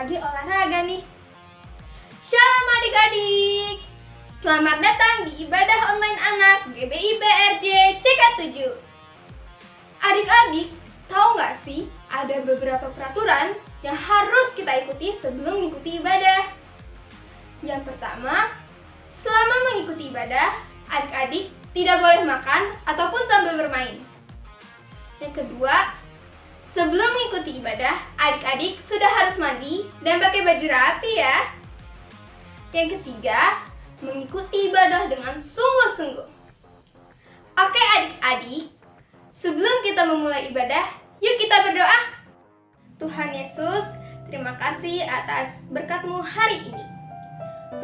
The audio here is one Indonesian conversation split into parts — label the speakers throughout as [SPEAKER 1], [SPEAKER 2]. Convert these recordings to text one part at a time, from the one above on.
[SPEAKER 1] lagi olahraga nih. Shalom adik-adik. Selamat datang di ibadah online anak GBI PRJ CK7. Adik-adik, tahu nggak sih ada beberapa peraturan yang harus kita ikuti sebelum mengikuti ibadah? Yang pertama, selama mengikuti ibadah, adik-adik tidak boleh makan ataupun sambil bermain. Yang kedua, sebelum mengikuti ibadah, adik-adik sudah harus mandi dan pakai baju rapi ya. Yang ketiga, mengikuti ibadah dengan sungguh-sungguh. Oke adik-adik, sebelum kita memulai ibadah, yuk kita berdoa. Tuhan Yesus, terima kasih atas berkat-Mu hari ini.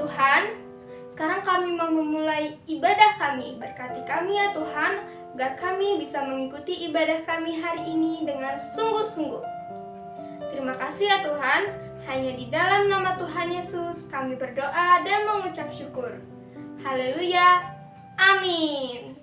[SPEAKER 1] Tuhan, sekarang kami mau memulai ibadah kami. Berkati kami ya Tuhan, agar kami bisa mengikuti ibadah kami hari ini dengan sungguh-sungguh. Terima kasih ya Tuhan, hanya di dalam nama Tuhan Yesus kami berdoa dan mengucap syukur. Haleluya, amin.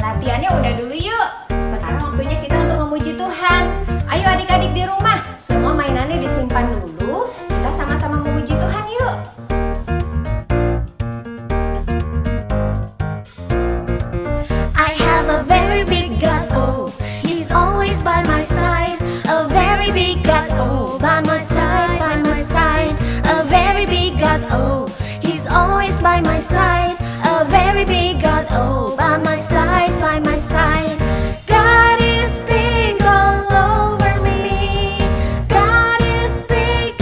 [SPEAKER 2] Latihannya udah dulu yuk. Sekarang waktunya kita untuk memuji Tuhan. Ayo adik-adik di rumah, semua mainannya disimpan dulu. Kita sama-sama memuji Tuhan yuk.
[SPEAKER 3] I have a very big God, oh, He's always by my side. A very big God, oh, by my side, by my side. A very big God, oh, He's always by my side. A very big God, oh, by my side, by my side. God is big all over me. God is big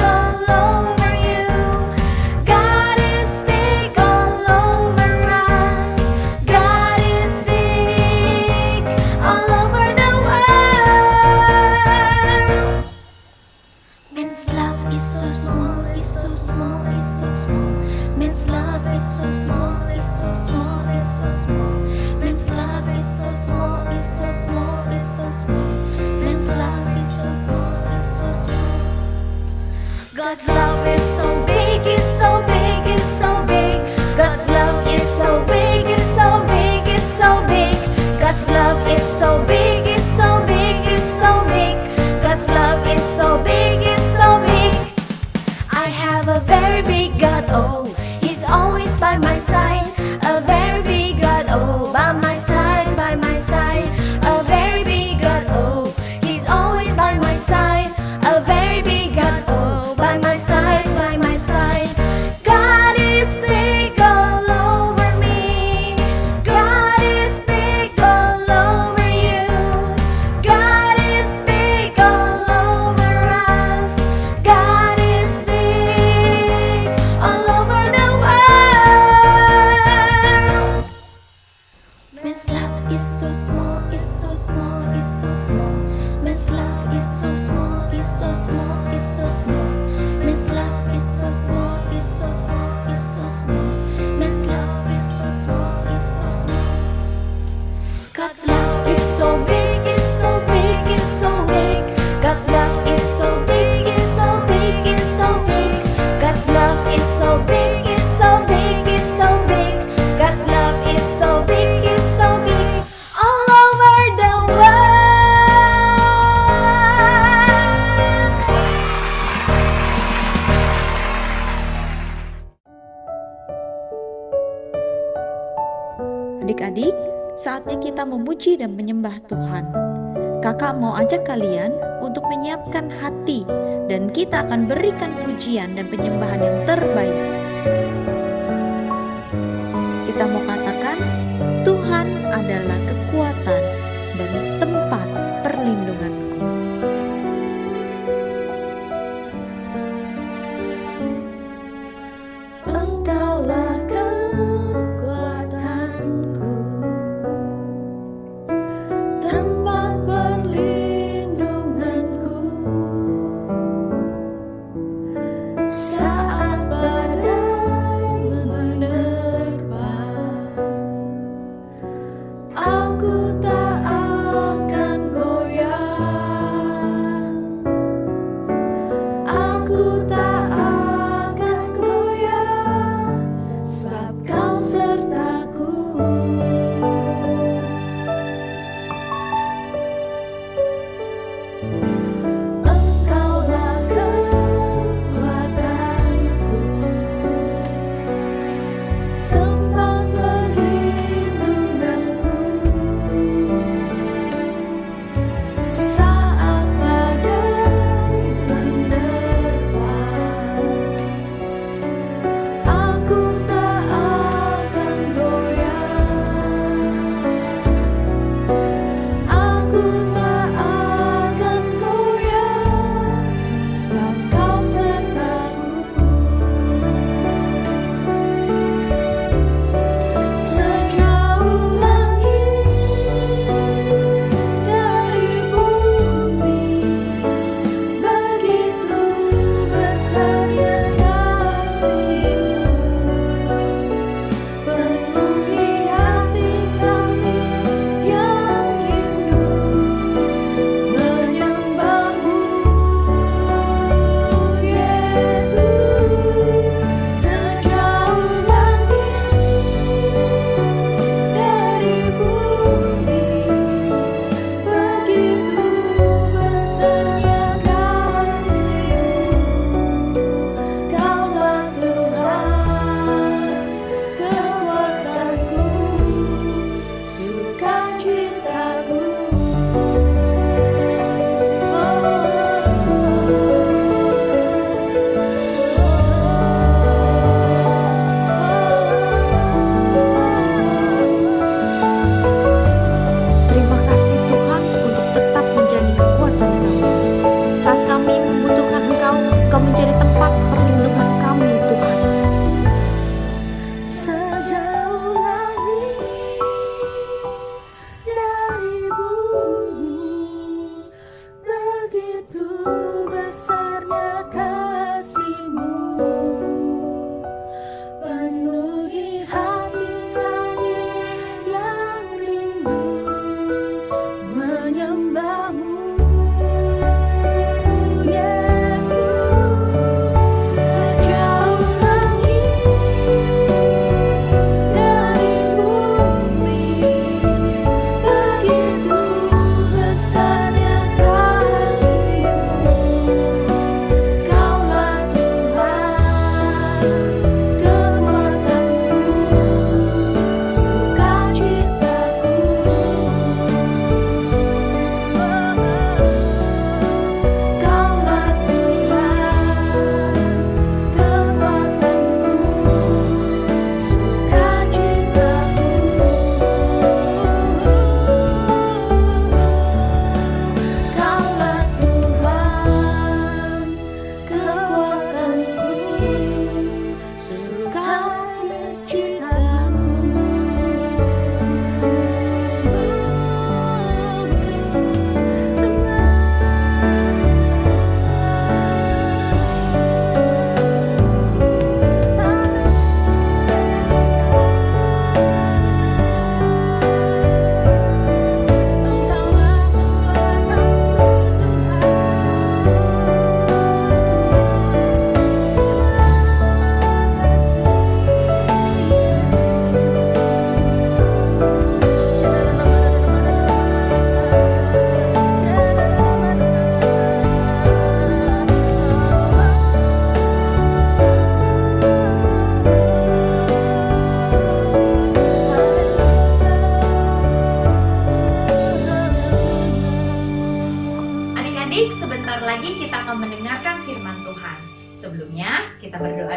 [SPEAKER 4] Adik-adik, saatnya kita memuji dan menyembah Tuhan. Kakak mau ajak kalian untuk menyiapkan hati dan kita akan berikan pujian dan penyembahan yang terbaik. Kita mau katakan, Tuhan adalah kekuatan dan tempat perlindunganku.
[SPEAKER 3] Engkaulah kekuatanku, tempat perlindunganku. Saat badai menerpa, aku tak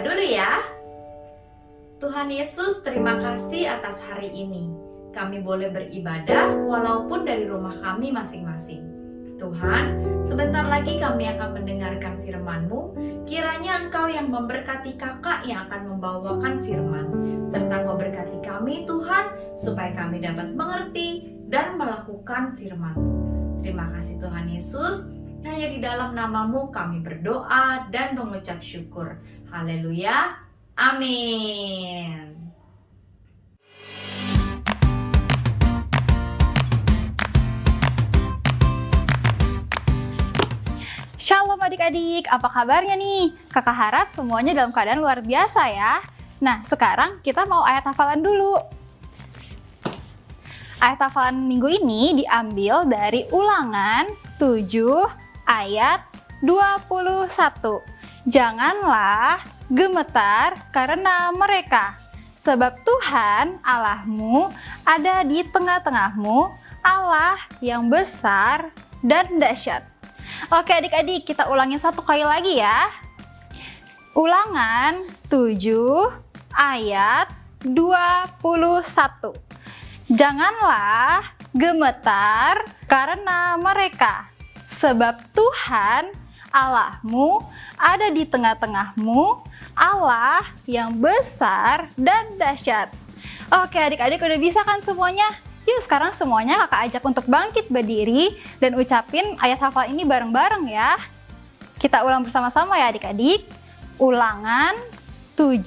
[SPEAKER 2] dulu ya. Tuhan Yesus, terima kasih atas hari ini. Kami boleh beribadah walaupun dari rumah kami masing-masing. Tuhan, sebentar lagi kami akan mendengarkan firman-Mu. Kiranya Engkau yang memberkati kakak yang akan membawakan firman, serta memberkati kami Tuhan, supaya kami dapat mengerti dan melakukan firman-Mu. Terima kasih Tuhan Yesus. Hanya di dalam nama-Mu kami berdoa dan mengucap syukur. Haleluya. Amin.
[SPEAKER 5] Shalom adik-adik, apa kabarnya nih? Kakak harap semuanya dalam keadaan luar biasa ya. Nah, sekarang kita mau ayat hafalan dulu. Ayat hafalan minggu ini diambil dari Ulangan 7 ayat 21. Janganlah gemetar karena mereka, sebab Tuhan Allahmu ada di tengah-tengahmu, Allah yang besar dan dahsyat. Oke adik-adik, kita ulangin satu kali lagi ya. Ulangan 7 ayat 21. Janganlah gemetar karena mereka, sebab Tuhan Allahmu ada di tengah-tengahmu, Allah yang besar dan dahsyat. Oke adik-adik, udah bisa kan semuanya? Yuk sekarang semuanya kakak ajak untuk bangkit berdiri dan ucapin ayat hafal ini bareng-bareng ya. Kita ulang bersama-sama ya adik-adik. Ulangan 7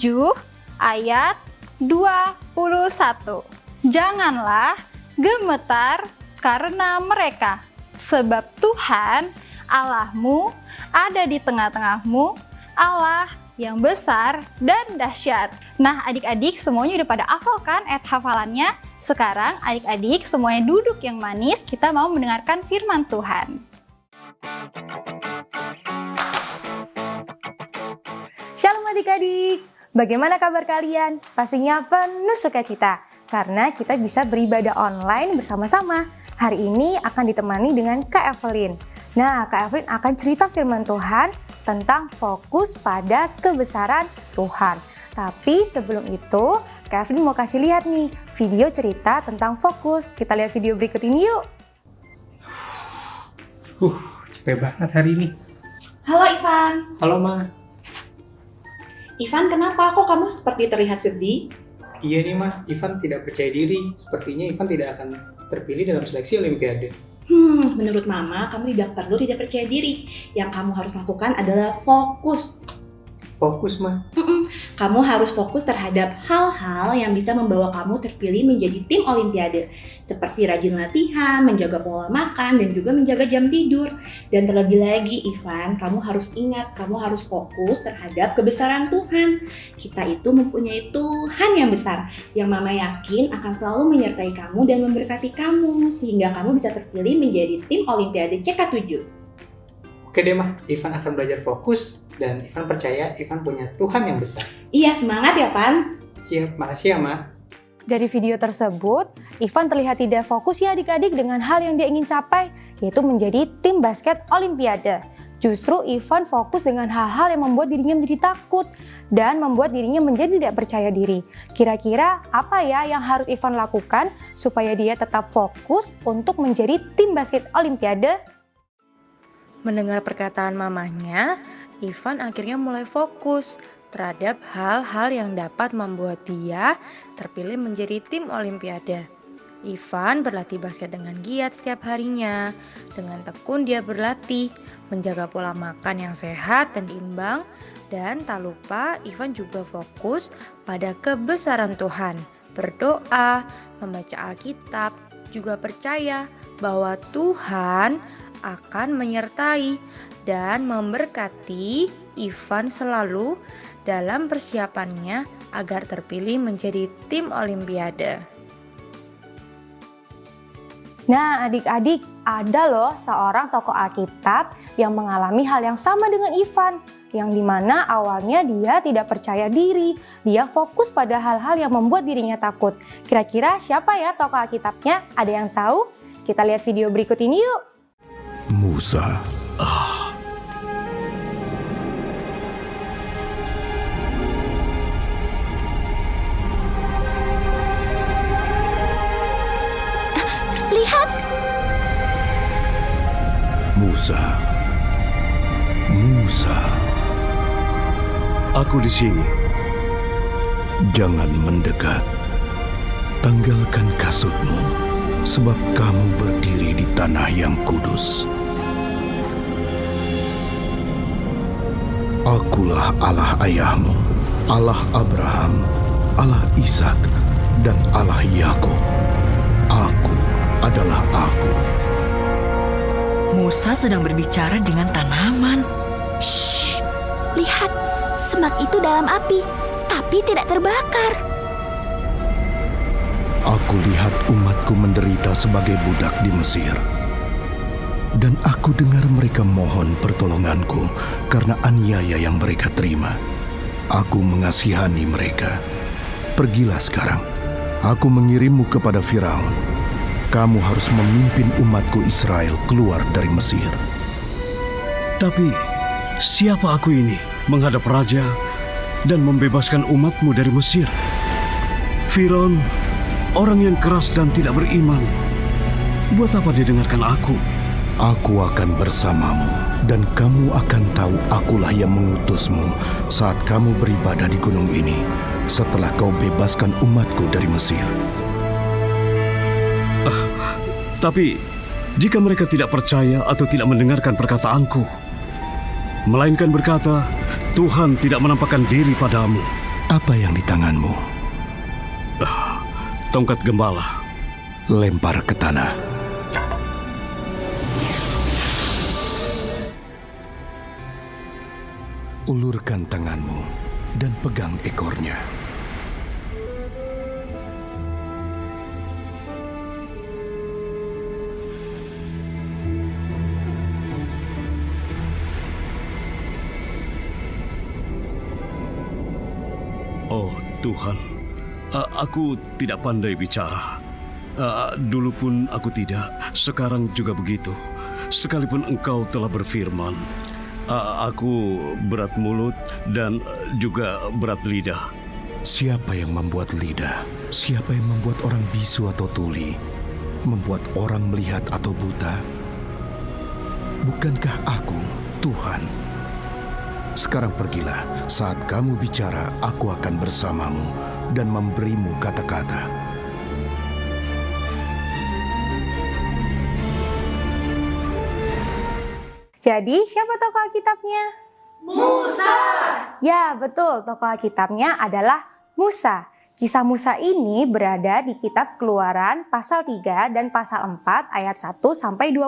[SPEAKER 5] ayat 21. Janganlah gemetar karena mereka, sebab Tuhan Allahmu ada di tengah-tengahmu, Allah yang besar dan dahsyat. Nah adik-adik semuanya udah pada hafal kan ayat hafalannya? Sekarang adik-adik semuanya duduk yang manis, kita mau mendengarkan firman Tuhan.
[SPEAKER 6] Shalom adik-adik, bagaimana kabar kalian? Pastinya penuh sukacita, karena kita bisa beribadah online bersama-sama. Hari ini akan ditemani dengan Kak Evelyn. Nah, Kak Evelyn akan cerita firman Tuhan tentang fokus pada kebesaran Tuhan. Tapi sebelum itu, Kak Evelyn mau kasih lihat nih video cerita tentang fokus. Kita lihat video berikut ini yuk.
[SPEAKER 7] Capek banget hari ini.
[SPEAKER 8] Halo Ivan.
[SPEAKER 7] Halo Ma.
[SPEAKER 8] Ivan, kenapa kok kamu seperti terlihat sedih?
[SPEAKER 7] Iya nih Ma, Ivan tidak percaya diri. Sepertinya Ivan tidak akan terpilih dalam seleksi Olimpiade.
[SPEAKER 8] Menurut Mama, kamu tidak percaya diri. Yang kamu harus lakukan adalah fokus.
[SPEAKER 7] Fokus Ma.
[SPEAKER 8] Kamu harus fokus terhadap hal-hal yang bisa membawa kamu terpilih menjadi tim Olimpiade. Seperti rajin latihan, menjaga pola makan, dan juga menjaga jam tidur. Dan terlebih lagi Ivan, kamu harus ingat, kamu harus fokus terhadap kebesaran Tuhan. Kita itu mempunyai Tuhan yang besar, yang Mama yakin akan selalu menyertai kamu dan memberkati kamu, sehingga kamu bisa terpilih menjadi tim Olimpiade CK7.
[SPEAKER 7] Oke deh Ma, Ivan akan belajar fokus dan Ivan percaya Ivan punya Tuhan yang besar.
[SPEAKER 8] Iya, semangat ya Van.
[SPEAKER 7] Siap, makasih ya Ma.
[SPEAKER 6] Dari video tersebut, Ivan terlihat tidak fokus ya adik-adik dengan hal yang dia ingin capai, yaitu menjadi tim basket Olimpiade. Justru Ivan fokus dengan hal-hal yang membuat dirinya menjadi takut dan membuat dirinya menjadi tidak percaya diri. Kira-kira apa ya yang harus Ivan lakukan supaya dia tetap fokus untuk menjadi tim basket Olimpiade? Mendengar perkataan mamanya, Ivan akhirnya mulai fokus terhadap hal-hal yang dapat membuat dia terpilih menjadi tim Olimpiade. Ivan berlatih basket dengan giat setiap harinya. Dengan tekun dia berlatih, menjaga pola makan yang sehat dan imbang. Dan tak lupa Ivan juga fokus pada kebesaran Tuhan. Berdoa, membaca Alkitab, juga percaya bahwa Tuhan akan menyertai dan memberkati Ivan selalu dalam persiapannya agar terpilih menjadi tim Olimpiade. Nah adik-adik, ada loh seorang tokoh Alkitab yang mengalami hal yang sama dengan Ivan, yang dimana awalnya dia tidak percaya diri, dia fokus pada hal-hal yang membuat dirinya takut. Kira-kira siapa ya tokoh Alkitabnya? Ada yang tahu? Kita lihat video berikut ini yuk.
[SPEAKER 9] Musa. Musa,
[SPEAKER 10] Aku di sini.
[SPEAKER 9] jangan mendekat. Tanggalkan kasutmu, sebab kamu berdiri di tanah yang kudus. Akulah Allah ayahmu, Allah Abraham, Allah Ishak, dan Allah Yakub. Aku adalah Aku.
[SPEAKER 11] Musa sedang berbicara dengan tanaman.
[SPEAKER 3] Shh, lihat, semak itu dalam api, tapi tidak terbakar.
[SPEAKER 9] Aku lihat umatku menderita sebagai budak di Mesir. Dan aku dengar mereka mohon pertolonganku karena aniaya yang mereka terima. Aku mengasihani mereka. Pergilah sekarang. Aku mengirimmu kepada Firaun. Kamu harus memimpin umatku Israel keluar dari Mesir.
[SPEAKER 10] Tapi siapa aku ini menghadap raja dan membebaskan umatmu dari Mesir? Firaun, orang yang keras dan tidak beriman. Buat apa dia dengarkan aku?
[SPEAKER 9] Aku akan bersamamu, dan kamu akan tahu akulah yang mengutusmu saat kamu beribadah di gunung ini, setelah kau bebaskan umatku dari Mesir.
[SPEAKER 10] Tapi jika mereka tidak percaya atau tidak mendengarkan perkataanku, melainkan berkata, Tuhan tidak menampakkan diri padamu.
[SPEAKER 9] Apa yang di tanganmu?
[SPEAKER 10] Tongkat gembala.
[SPEAKER 9] Lempar ke tanah. Ulurkan tanganmu dan pegang ekornya.
[SPEAKER 10] Oh Tuhan, aku tidak pandai bicara. Dulu pun aku tidak, sekarang juga begitu. Sekalipun Engkau telah berfirman, aku berat mulut dan juga berat lidah.
[SPEAKER 9] Siapa yang membuat lidah? Siapa yang membuat orang bisu atau tuli? Membuat orang melihat atau buta? Bukankah aku, Tuhan? Sekarang pergilah, saat kamu bicara, aku akan bersamamu dan memberimu kata-kata.
[SPEAKER 6] Jadi siapa tokoh Alkitabnya?
[SPEAKER 1] Musa.
[SPEAKER 6] Ya, betul. Tokoh Alkitabnya adalah Musa. Kisah Musa ini berada di kitab Keluaran pasal 3 dan pasal 4 ayat 1 sampai 20.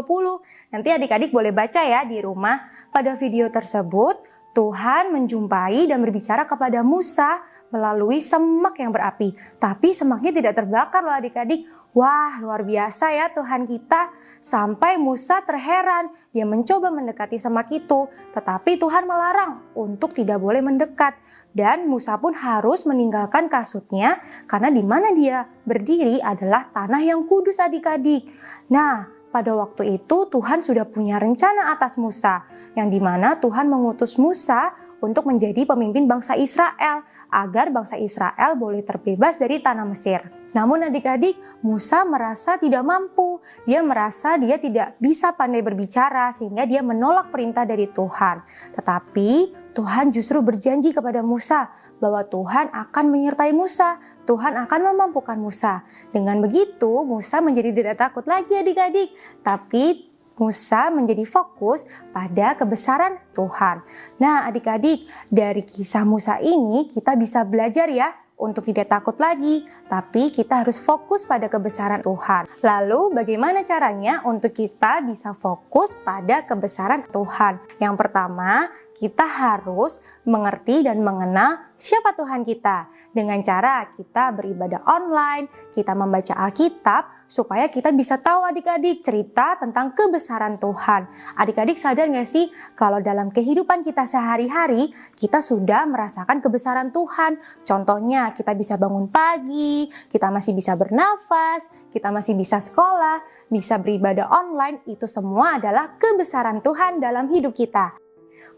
[SPEAKER 6] Nanti adik-adik boleh baca ya di rumah. Pada video tersebut, Tuhan menjumpai dan berbicara kepada Musa melalui semak yang berapi. Tapi semaknya tidak terbakar loh adik-adik. Wah, luar biasa ya Tuhan kita. Sampai Musa terheran. Dia mencoba mendekati semak itu. Tetapi Tuhan melarang untuk tidak boleh mendekat. Dan Musa pun harus meninggalkan kasutnya karena di mana dia berdiri adalah tanah yang kudus adik-adik. Nah, pada waktu itu Tuhan sudah punya rencana atas Musa. Yang di mana Tuhan mengutus Musa untuk menjadi pemimpin bangsa Israel agar bangsa Israel boleh terbebas dari tanah Mesir. Namun adik-adik, Musa merasa tidak mampu. Dia merasa dia tidak bisa pandai berbicara sehingga dia menolak perintah dari Tuhan. Tetapi Tuhan justru berjanji kepada Musa bahwa Tuhan akan menyertai Musa. Tuhan akan memampukan Musa. Dengan begitu, Musa menjadi tidak takut lagi adik-adik. Tapi Musa menjadi fokus pada kebesaran Tuhan. Nah adik-adik, dari kisah Musa ini kita bisa belajar ya untuk tidak takut lagi, tapi kita harus fokus pada kebesaran Tuhan. Lalu bagaimana caranya untuk kita bisa fokus pada kebesaran Tuhan? Yang pertama, kita harus mengerti dan mengenal siapa Tuhan kita. Dengan cara kita beribadah online, kita membaca Alkitab, supaya kita bisa tahu adik-adik cerita tentang kebesaran Tuhan. Adik-adik sadar gak sih kalau dalam kehidupan kita sehari-hari, kita sudah merasakan kebesaran Tuhan. Contohnya kita bisa bangun pagi, kita masih bisa bernafas, kita masih bisa sekolah, bisa beribadah online, itu semua adalah kebesaran Tuhan dalam hidup kita.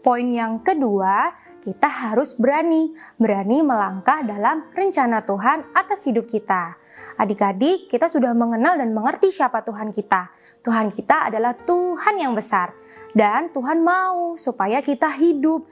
[SPEAKER 6] Poin yang kedua, kita harus berani melangkah dalam rencana Tuhan atas hidup kita. Adik-adik, kita sudah mengenal dan mengerti siapa Tuhan kita. Tuhan kita adalah Tuhan yang besar. Dan Tuhan mau supaya kita hidup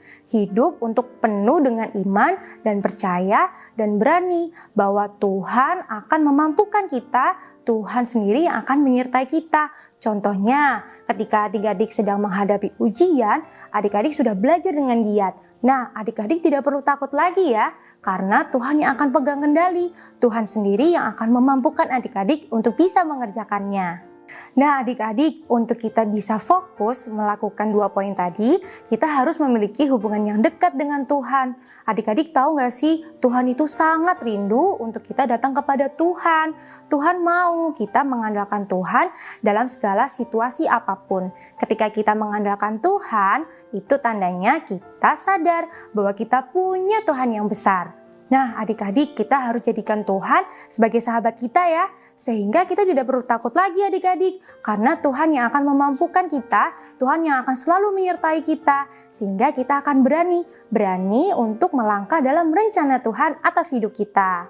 [SPEAKER 6] untuk penuh dengan iman dan percaya dan berani bahwa Tuhan akan memampukan kita, Tuhan sendiri yang akan menyertai kita. Contohnya, ketika adik-adik sedang menghadapi ujian, adik-adik sudah belajar dengan giat. Nah, adik-adik tidak perlu takut lagi ya, karena Tuhan yang akan pegang kendali. Tuhan sendiri yang akan memampukan adik-adik untuk bisa mengerjakannya. Nah, adik-adik, untuk kita bisa fokus melakukan 2 poin tadi, kita harus memiliki hubungan yang dekat dengan Tuhan. Adik-adik tahu gak sih, Tuhan itu sangat rindu untuk kita datang kepada Tuhan. Tuhan mau kita mengandalkan Tuhan dalam segala situasi apapun. Ketika kita mengandalkan Tuhan, itu tandanya kita sadar bahwa kita punya Tuhan yang besar. Nah, adik-adik, kita harus jadikan Tuhan sebagai sahabat kita ya. Sehingga kita tidak perlu takut lagi adik-adik, karena Tuhan yang akan memampukan kita, Tuhan yang akan selalu menyertai kita, sehingga kita akan berani untuk melangkah dalam rencana Tuhan atas hidup kita.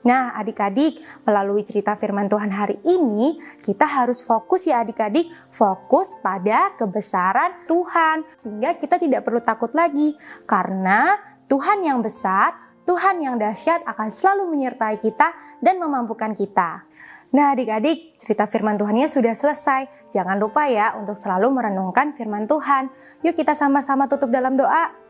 [SPEAKER 6] Nah, adik-adik, melalui cerita firman Tuhan hari ini, kita harus fokus ya adik-adik, fokus pada kebesaran Tuhan, sehingga kita tidak perlu takut lagi, karena Tuhan yang besar, Tuhan yang dahsyat akan selalu menyertai kita dan memampukan kita. Nah adik-adik, cerita firman Tuhannya sudah selesai. Jangan lupa ya untuk selalu merenungkan firman Tuhan. Yuk kita sama-sama tutup dalam doa.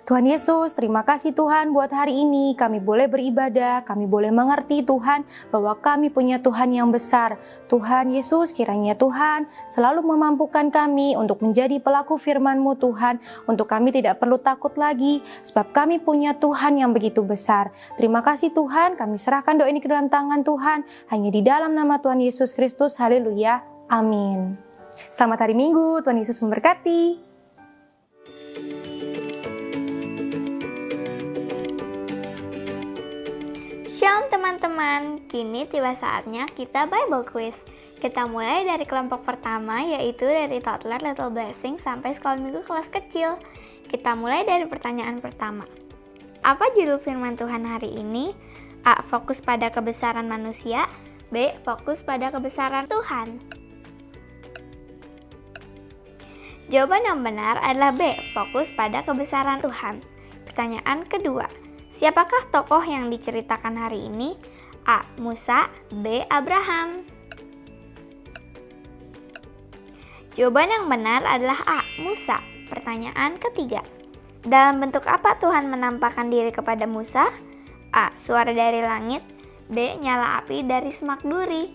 [SPEAKER 6] Tuhan Yesus, terima kasih Tuhan buat hari ini. Kami boleh beribadah, kami boleh mengerti Tuhan bahwa kami punya Tuhan yang besar. Tuhan Yesus, kiranya Tuhan selalu memampukan kami untuk menjadi pelaku firman-Mu Tuhan. Untuk kami tidak perlu takut lagi, sebab kami punya Tuhan yang begitu besar. Terima kasih Tuhan, kami serahkan doa ini ke dalam tangan Tuhan. Hanya di dalam nama Tuhan Yesus Kristus, haleluya, amin. Selamat hari Minggu, Tuhan Yesus memberkati.
[SPEAKER 12] Shalom teman-teman, kini tiba saatnya kita Bible Quiz. Kita mulai dari kelompok pertama, yaitu dari toddler Little Blessing sampai sekolah minggu kelas kecil. Kita mulai dari pertanyaan pertama. Apa judul firman Tuhan hari ini? A. Fokus pada kebesaran manusia. B. Fokus pada kebesaran Tuhan. Jawaban yang benar adalah B. Fokus pada kebesaran Tuhan. Pertanyaan kedua. Siapakah tokoh yang diceritakan hari ini? A. Musa, B. Abraham. Jawaban yang benar adalah A. Musa. Pertanyaan ketiga. Dalam bentuk apa Tuhan menampakkan diri kepada Musa? A. Suara dari langit. B. Nyala api dari semak duri.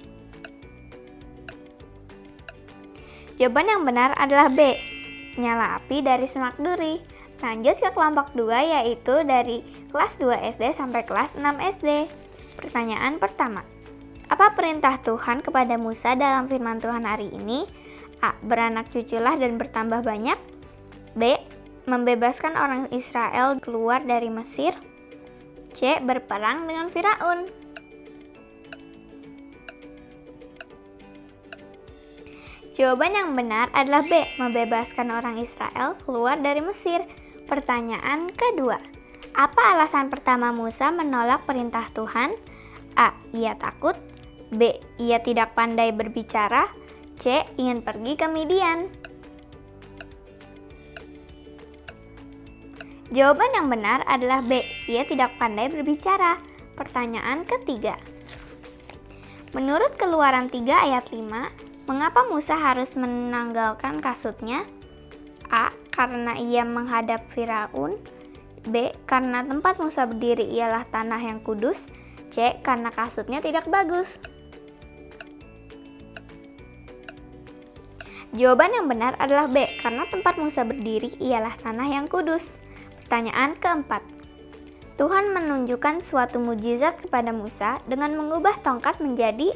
[SPEAKER 12] Jawaban yang benar adalah B. Nyala api dari semak duri. Lanjut ke kelompok 2, yaitu dari kelas 2 SD sampai kelas 6 SD. Pertanyaan pertama. Apa perintah Tuhan kepada Musa dalam firman Tuhan hari ini? A. Beranak cuculah dan bertambah banyak. B. Membebaskan orang Israel keluar dari Mesir. C. Berperang dengan Firaun. Jawaban yang benar adalah B. Membebaskan orang Israel keluar dari Mesir. Pertanyaan kedua. Apa alasan pertama Musa menolak perintah Tuhan? A. Ia takut. B. Ia tidak pandai berbicara. C. Ingin pergi ke Midian. Jawaban yang benar adalah B. Ia tidak pandai berbicara. Pertanyaan ketiga. Menurut Keluaran 3 ayat 5, mengapa Musa harus menanggalkan kasutnya? A. Karena ia menghadap Firaun. B. Karena tempat Musa berdiri ialah tanah yang kudus. C. Karena kasutnya tidak bagus. Jawaban yang benar adalah B. Karena tempat Musa berdiri ialah tanah yang kudus. Pertanyaan keempat. Tuhan menunjukkan suatu mukjizat kepada Musa dengan mengubah tongkat menjadi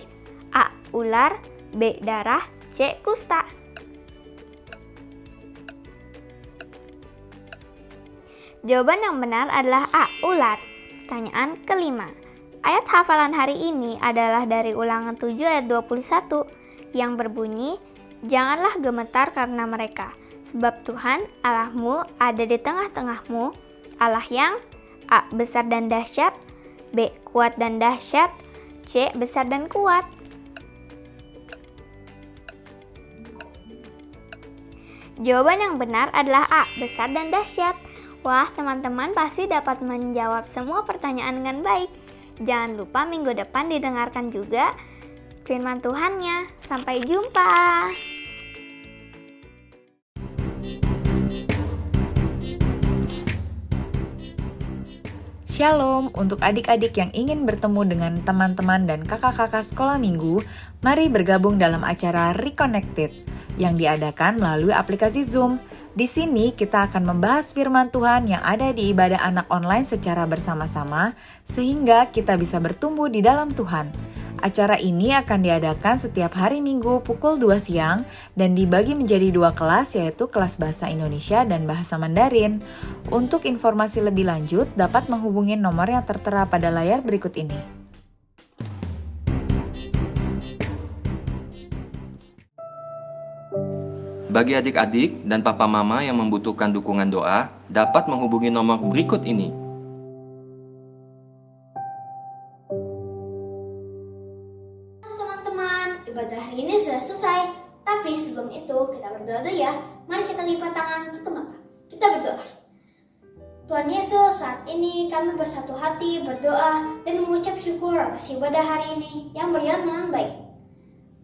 [SPEAKER 12] A. Ular. B. Darah. C. Kusta. Jawaban yang benar adalah A. Ular. Pertanyaan kelima. Ayat hafalan hari ini adalah dari Ulangan 7 ayat 21 yang berbunyi, janganlah gemetar karena mereka, sebab Tuhan Allahmu ada di tengah-tengahmu, Allah yang A. Besar dan dahsyat, B. Kuat dan dahsyat, C. Besar dan kuat. Jawaban yang benar adalah A. Besar dan dahsyat. Wah, teman-teman pasti dapat menjawab semua pertanyaan dengan baik. Jangan lupa minggu depan didengarkan juga firman Tuhannya. Sampai jumpa.
[SPEAKER 2] Shalom untuk adik-adik yang ingin bertemu dengan teman-teman dan kakak-kakak sekolah minggu, mari bergabung dalam acara Reconnected yang diadakan melalui aplikasi Zoom. Di sini kita akan membahas firman Tuhan yang ada di ibadah anak online secara bersama-sama sehingga kita bisa bertumbuh di dalam Tuhan. Acara ini akan diadakan setiap hari Minggu pukul 2 siang dan dibagi menjadi 2 kelas, yaitu kelas Bahasa Indonesia dan Bahasa Mandarin. Untuk informasi lebih lanjut dapat menghubungi nomor yang tertera pada layar berikut ini.
[SPEAKER 13] Bagi adik-adik dan papa mama yang membutuhkan dukungan doa, dapat menghubungi nomor berikut ini.
[SPEAKER 14] Ibadah hari ini sudah selesai, tapi sebelum itu kita berdoa dulu ya. Mari kita lipat tangan, tutup mata. Kita berdoa. Tuhan Yesus, saat ini kami bersatu hati berdoa dan mengucap syukur atas ibadah hari ini yang berjalan dengan baik.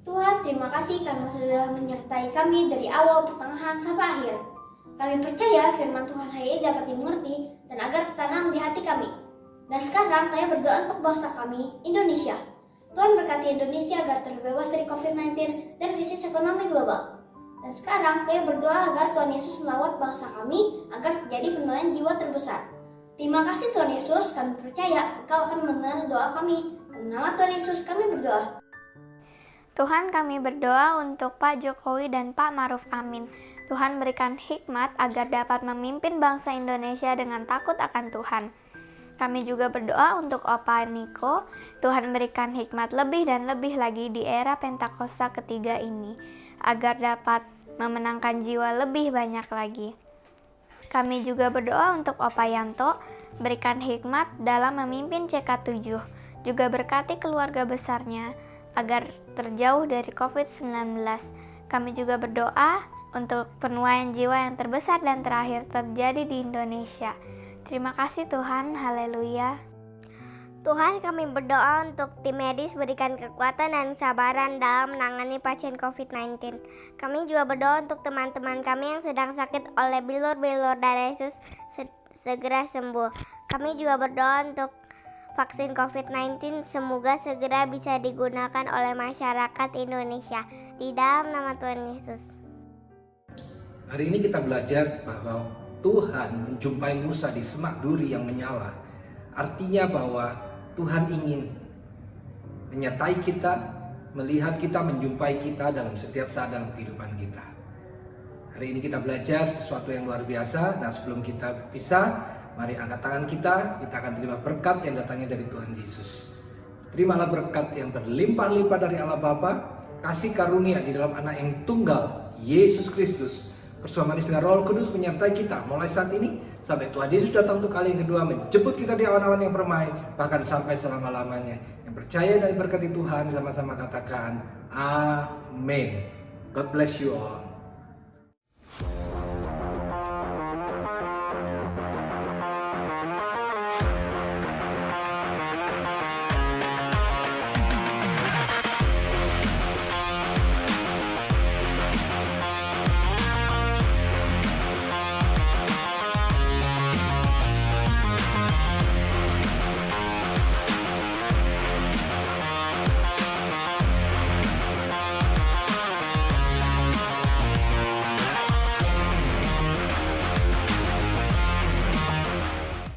[SPEAKER 14] Tuhan, terima kasih karena sudah menyertai kami dari awal, pertengahan, sampai akhir. Kami percaya firman Tuhan hari ini dapat dimengerti dan agar tertanam di hati kami. Dan sekarang kami berdoa untuk bangsa kami, Indonesia. Tuhan berkati Indonesia agar terbebas dari COVID-19 dan krisis ekonomi global. Dan sekarang kami berdoa agar Tuhan Yesus melawat bangsa kami agar terjadi penuaian jiwa terbesar. Terima kasih Tuhan Yesus, kami percaya Engkau akan mendengar doa kami. Dalam nama Tuhan Yesus kami berdoa.
[SPEAKER 12] Tuhan, kami berdoa untuk Pak Jokowi dan Pak Maruf Amin. Tuhan berikan hikmat agar dapat memimpin bangsa Indonesia dengan takut akan Tuhan. Kami juga berdoa untuk Opa Niko, Tuhan berikan hikmat lebih dan lebih lagi di era Pentakosta ketiga ini, agar dapat memenangkan jiwa lebih banyak lagi. Kami juga berdoa untuk Opa Yanto, berikan hikmat dalam memimpin CK7, juga berkati keluarga besarnya, agar terjauh dari COVID-19. Kami juga berdoa untuk penuaian jiwa yang terbesar dan terakhir terjadi di Indonesia. Terima kasih Tuhan, haleluya.
[SPEAKER 14] Tuhan, kami berdoa untuk tim medis berikan kekuatan dan kesabaran dalam menangani pasien COVID-19. Kami juga berdoa untuk teman-teman kami yang sedang sakit oleh bilur-bilur darah Yesus segera sembuh. Kami juga berdoa untuk vaksin COVID-19 semoga segera bisa digunakan oleh masyarakat Indonesia. Di dalam nama Tuhan Yesus.
[SPEAKER 15] Hari ini kita belajar bahwa Tuhan menjumpai Musa di semak duri yang menyala. Artinya bahwa Tuhan ingin menyertai kita, melihat kita, menjumpai kita dalam setiap saat dalam kehidupan kita. Hari ini kita belajar sesuatu yang luar biasa. Dan sebelum kita pisah, mari angkat tangan kita akan terima berkat yang datangnya dari Tuhan Yesus. Terimalah berkat yang berlimpah-limpah dari Allah Bapa, kasih karunia di dalam anak yang tunggal, Yesus Kristus, bersama dengan Roh Kudus menyertai kita mulai saat ini sampai Tuhan Yesus datang untuk kali yang kedua menjemput kita di awan-awan yang permai, bahkan sampai selama-lamanya. Yang percaya dan berkati Tuhan sama-sama katakan amin. God bless you all.